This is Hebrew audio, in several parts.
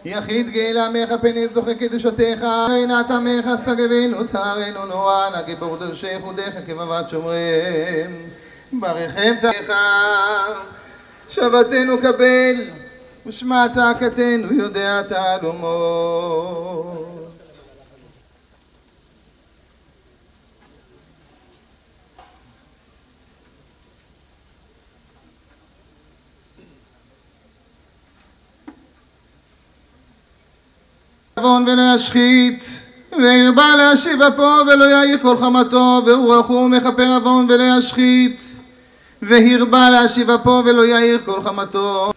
יחיד גאל עמך פני זוכה קדושתך עינת עמך סגבנו תארנו נורא גיבור דרשי חודיך כבבת שומרים ברכם תאריך שבתנו קבל ושמע צעקתנו יודע תעלומות. עוון ולא ישחית והרבה להשיב אפו ולא יאיר כל חמתו והוא רחום מכפר עוון ולא ישחית והרבה להשיב אפו ולא יאיר כל חמתו.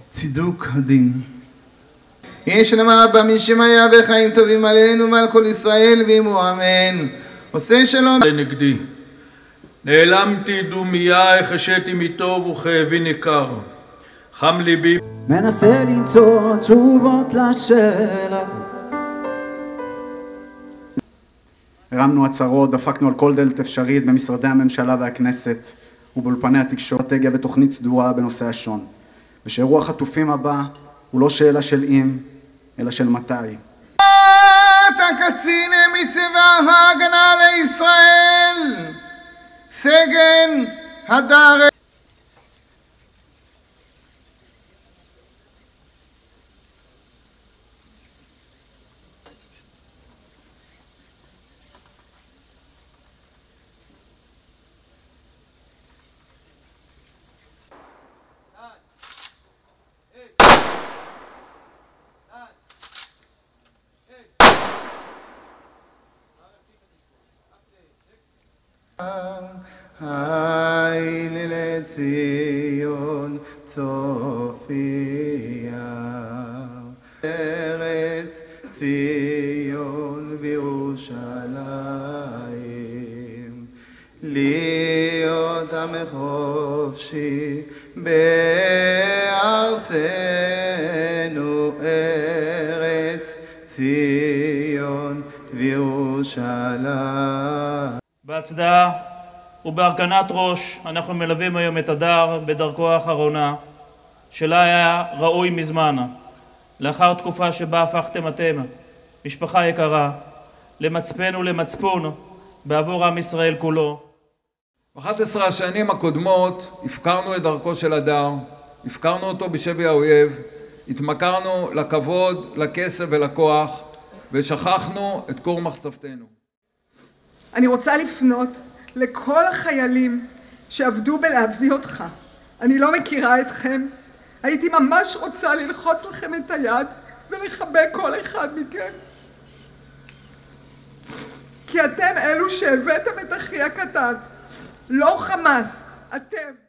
צידוק הדין. יש לומר רבה מי שמהיה וחיים טובים עלינו ועל כל ישראל ואמו אמן. עושה שלום נגדי נעלמתי דומיה החשיתי מטוב וכאבי ניכר חם ליבי מנסה למצוא תשובות לשאלה. הרמנו הצהרות, דפקנו על כל דלת אפשרית במשרדי הממשלה והכנסת ובאולפני התקשורת, אסטרטגיה ותוכנית סדורה בנושא השון, ושאירוע החטופים הבא הוא לא שאלה של אם אלא של מתי. אתה קצין מצבא ההגנה לישראל סגן הדר היי לציון צופיה ארץ ציון וירושלים להיות עם חופשי בארצנו ארץ ציון וירושלים. בהצדעה ובהרכנת ראש אנחנו מלווים היום את הדר בדרכו האחרונה שלה היה ראוי מזמן, לאחר תקופה שבה הפכתם אתם, משפחה יקרה, למצפן ולמצפון בעבור עם ישראל כולו. ב-11 השנים הקודמות הפקרנו את דרכו של הדר, הפקרנו אותו בשבי האויב, התמכרנו לכבוד, לכסף ולכוח ושכחנו את כור מחצבתנו. אני רוצה לפנות לכל החיילים שעבדו בלהביא אותך. אני לא מכירה אתכם. הייתי ממש רוצה ללחוץ לכם את היד ולחבק כל אחד מכם. כי אתם אלו שהבאתם את אחי הקטן. לא חמאס, אתם.